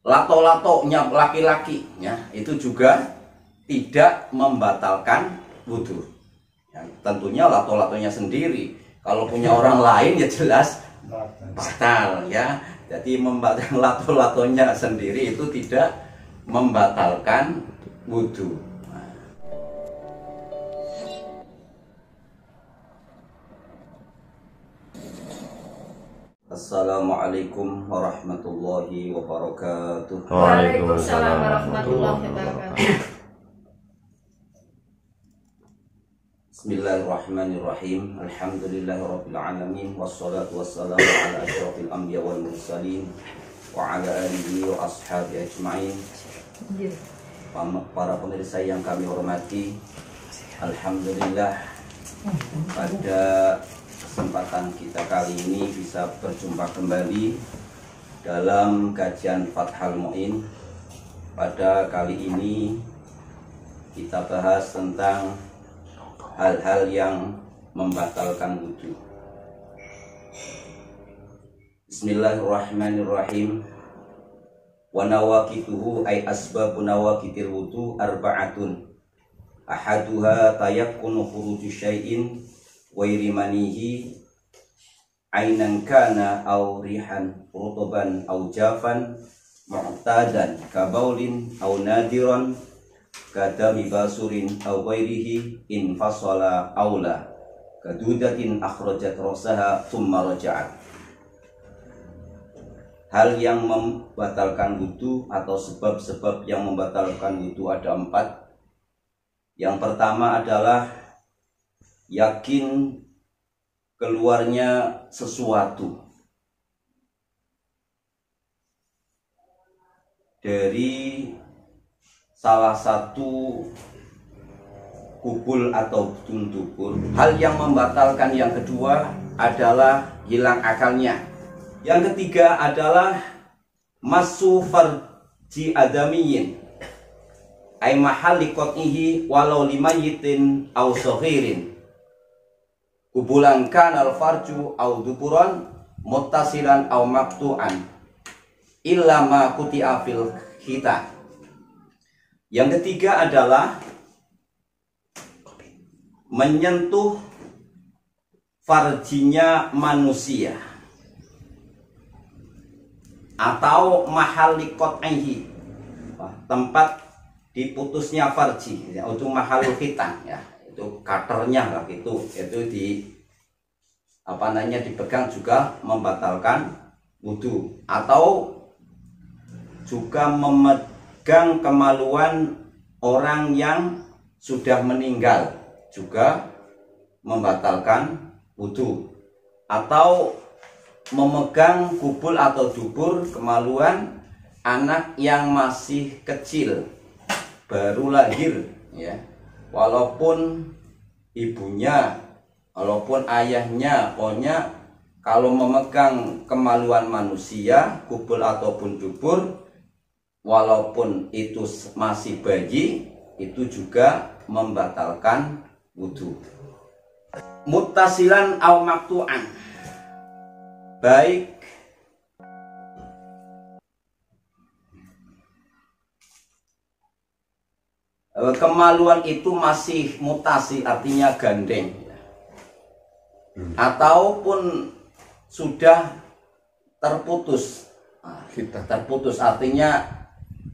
lato-latonya laki-laki ya, itu juga tidak membatalkan wudhu ya, tentunya lato-latonya sendiri. Kalau punya orang lain ya jelas batal ya. Jadi membatalkan lato-latonya sendiri itu tidak membatalkan wudhu. Assalamualaikum warahmatullahi wabarakatuh. Waalaikumsalam warahmatullahi wabarakatuh. Bismillahirrahmanirrahim. Alhamdulillahirabbil alamin wassalatu wassalamu ala asyrafil anbiya wal mursalin wa ala alihi wa ashabi ajmain. Para pemirsa yang kami hormati, alhamdulillah pada kesempatan kita kali ini bisa berjumpa kembali dalam kajian Fathul Mu'in. Pada kali ini kita bahas tentang hal-hal yang membatalkan wudhu. Bismillahirrahmanirrahim. Wa nawaqituhu ay asbabu nawaqitil wudhu arba'atun. Ahaduha tayakkunu khuruju syai'in wairi manihi ainan kana aw rihan rutuban aw jafan mu'tadan kabaulin aw nadiran kadami basurin aw wairihi infasala aula kadudatin akhrajat rosaha thumma raja'at. Hal yang membatalkan wudhu atau sebab-sebab yang membatalkan wudhu ada 4. Yang pertama adalah yakin keluarnya sesuatu dari salah satu kubul atau dubur. Hal yang membatalkan yang kedua adalah hilang akalnya. Yang ketiga adalah masu farji adamiyin ay mahalli qat'ihi walau limayitin aw saghirin kubulan kanal farju aw duburan muttasilan aw maqtu'an illa ma quti'a fil khita. Yang ketiga adalah menyentuh farjinya manusia atau mahalli qat'ihi, tempat diputusnya farji ya, untuk mahalul khitan ya, itu katernya lah, itu di apa namanya dipegang juga membatalkan wudhu. Atau juga memegang kemaluan orang yang sudah meninggal juga membatalkan wudhu. Atau memegang kubul atau dubur kemaluan anak yang masih kecil baru lahir ya, walaupun ibunya, walaupun ayahnya, pokoknya kalau memegang kemaluan manusia, kubul ataupun dubur, walaupun itu masih bayi, itu juga membatalkan wudhu. Muttasilan aw maqtu'an, baik kemaluan itu masih mutasi, artinya gandeng, ataupun sudah terputus. Terputus artinya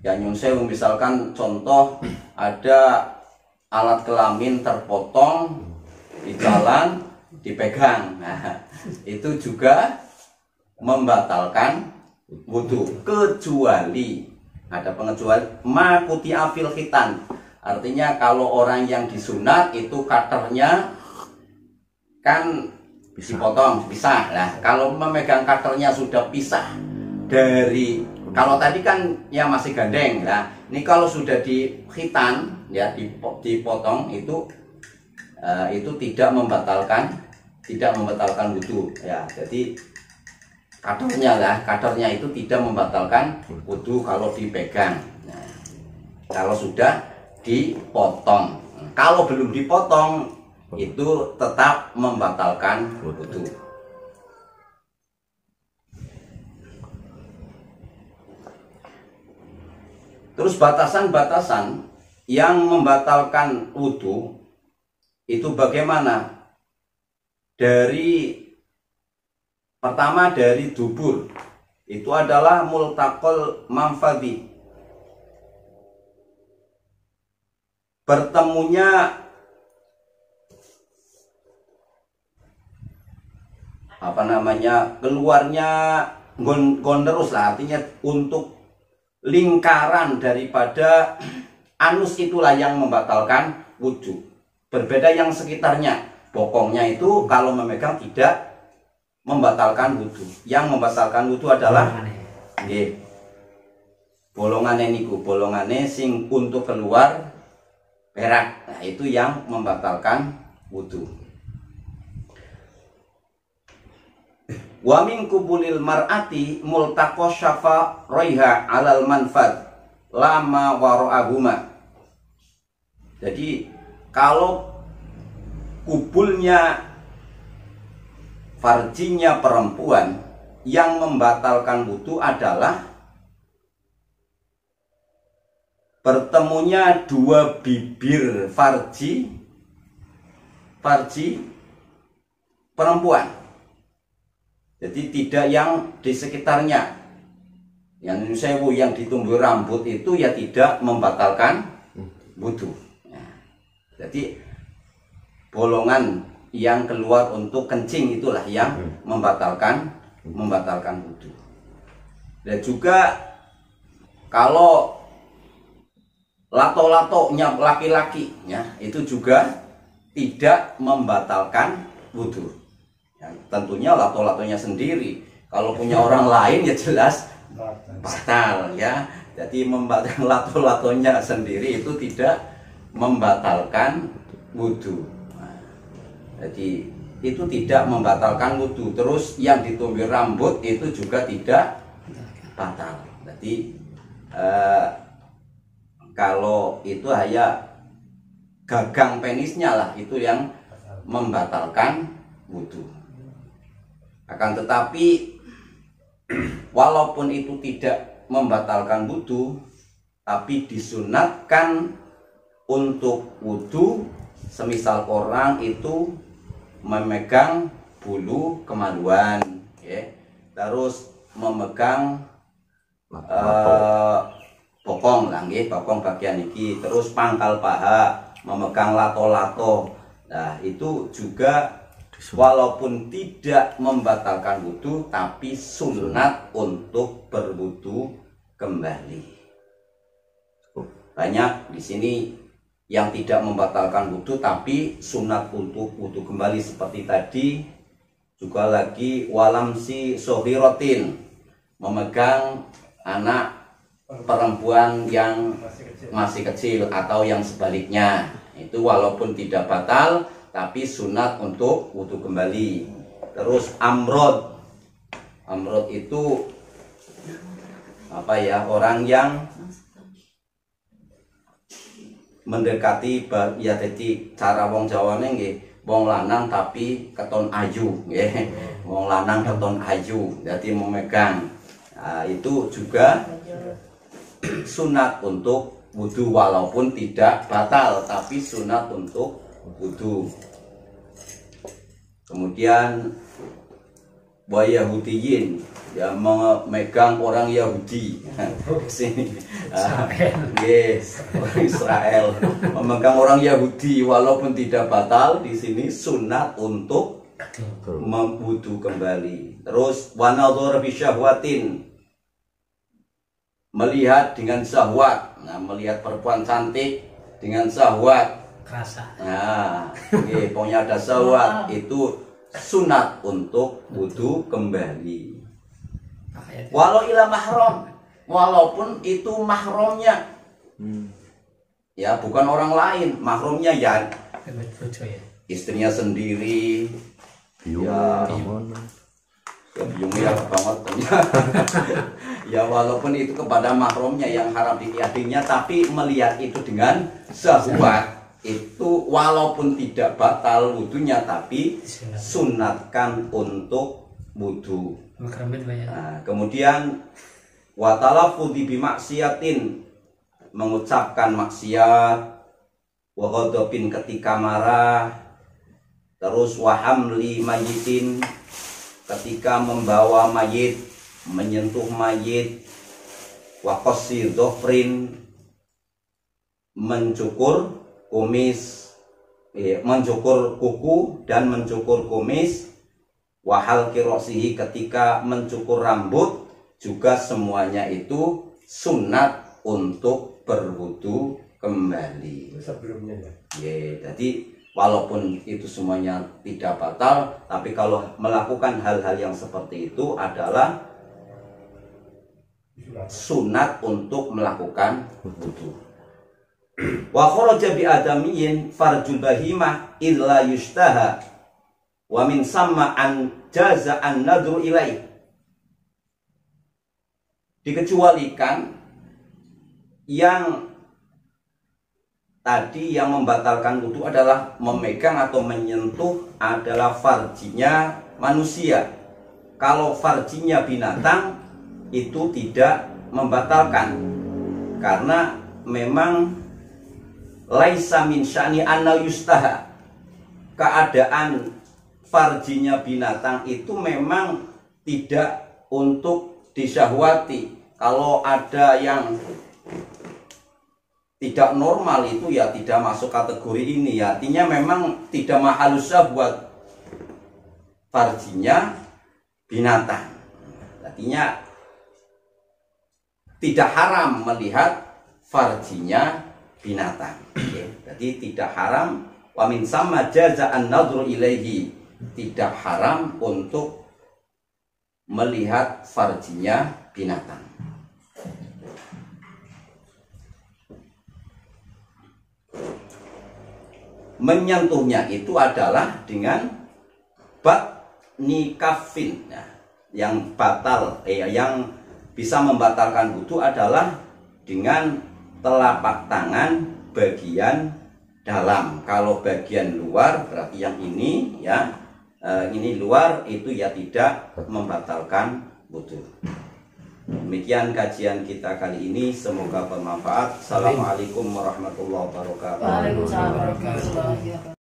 ya nyun sewu, misalkan contoh ada alat kelamin terpotong di jalan dipegang, nah, itu juga membatalkan wudhu, kecuali ada pengecualian makuti afil khitan. Artinya kalau orang yang disunat itu katernya kan dipotong, pisah. Nah, kalau memegang katernya sudah pisah dari, kalau tadi kan ya masih gandeng. Nah, ini kalau sudah di khitan ya, dipotong itu tidak membatalkan wudhu ya. Jadi kadernya itu tidak membatalkan wudhu kalau dipegang. Nah, kalau sudah dipotong, kalau belum dipotong itu tetap membatalkan wudhu. Terus batasan-batasan yang membatalkan wudhu itu bagaimana? Pertama dari dubur, itu adalah multaqal manfadi, bertemunya keluarnya gonderus lah, artinya untuk lingkaran daripada anus itulah yang membatalkan wudhu. Berbeda yang sekitarnya, bokongnya itu kalau memegang tidak membatalkan wudhu. Yang membatalkan wudhu adalah bolongannya niku, bolongannya sing untuk keluar perak. Nah, itu yang membatalkan wudhu. Wa min kubulil mar'ati multaqo syafa roiha alal manfad lama waro'ahuma. Jadi kalau kubulnya farjinya perempuan, yang membatalkan wudhu adalah bertemunya dua bibir farji perempuan. Jadi tidak yang di sekitarnya. Yang sewu yang ditumbuh rambut itu ya tidak membatalkan wudhu. Nah, jadi bolongan yang keluar untuk kencing itulah yang membatalkan wudhu. Dan juga kalau lato-latonya laki-laki ya, itu juga tidak membatalkan wudhu. Ya, tentunya lato-latonya sendiri. Kalau punya orang lain ya jelas batal ya. Jadi membatalkan lato-latonya sendiri itu tidak membatalkan wudhu. Nah, jadi itu tidak membatalkan wudhu. Terus yang ditumbuh rambut itu juga tidak batal. Jadi kalau itu hanya gagang penisnya lah itu yang membatalkan wudhu. Akan tetapi walaupun itu tidak membatalkan wudhu, tapi disunatkan untuk wudhu, semisal orang itu memegang bulu kemaluan ya, terus memegang bokong lah nggih, bokong bagian iki, terus pangkal paha, memegang lato-lato. Nah, itu juga walaupun tidak membatalkan wudhu, tapi sunat untuk berwudhu kembali. Banyak di sini yang tidak membatalkan wudhu, tapi sunat untuk wudhu kembali seperti tadi. Juga lagi walamsi sohirotin, memegang anak perempuan yang masih kecil atau yang sebaliknya. Itu walaupun tidak batal, tapi sunat untuk wudhu kembali. Terus amrod itu apa ya, orang yang mendekati ya, jadi cara wong Jawane nggih, wong lanang tapi keton ayu nggih. Wong lanang keton ayu, jadi memegang. Nah, itu juga sunat untuk wudhu walaupun tidak batal, tapi sunat untuk wudhu. Kemudian Yahudiyin, ya, memegang orang Yahudi sini, yes, orang Israel memegang orang Yahudi walaupun tidak batal, di sini sunat untuk wudhu kembali. Terus wanadhar bi syahwatin, melihat dengan syahwat. Nah, melihat perempuan cantik dengan syahwat. Kerasa. Nah, pokoknya ada syahwat, itu sunat untuk wudhu kembali. Walau ila mahram, walaupun itu mahramnya, ya bukan orang lain, mahramnya ya istrinya sendiri. Ya, biungnya banget. Ya walaupun itu kepada mahramnya yang haram dilihatnya, tapi melihat itu dengan syahwat, itu walaupun tidak batal wudhunya, tapi sunatkan untuk wudhu. Nah, kemudian watalafudhi bimaksiatin, mengucapkan maksiat, wa ghadabin ketika marah, terus wa hamli mayitin ketika membawa mayit, menyentuh mayit, wa qassi dhofrin mencukur kumis, mencukur kuku dan mencukur kumis, wa halqi ra'sihi ketika mencukur rambut, juga semuanya itu sunat untuk berwudu kembali. Sebelumnya ya. Jadi walaupun itu semuanya tidak batal, tapi kalau melakukan hal-hal yang seperti itu adalah sunat untuk melakukan wudu. Wa kharaja bi adamiyyin farjul bahimah illa yushtaha wa min samma an jaza an nadru ilaih. Dikecualikan yang tadi yang membatalkan wudu adalah memegang atau menyentuh adalah farjinya manusia. Kalau farjinya binatang itu tidak membatalkan, karena memang laisa min sya'ni anna yustaha. Keadaan farjinya binatang itu memang tidak untuk disyahwati. Kalau ada yang tidak normal itu ya tidak masuk kategori ini ya. Artinya memang tidak mahalus syahwat farjinya binatang. Artinya tidak haram melihat farjinya binatang. Jadi tidak haram, wa min sama jaza an nadru ilaihi, tidak haram untuk melihat farjinya binatang. Menyentuhnya itu adalah dengan batni kafin. Nah, yang batal, yang bisa membatalkan wudu adalah dengan telapak tangan bagian dalam. Kalau bagian luar berarti yang ini ya, ini luar itu ya tidak membatalkan wudu. Demikian kajian kita kali ini, semoga bermanfaat. Assalamualaikum warahmatullahi wabarakatuh. Waalaikumsalam warahmatullahi wabarakatuh.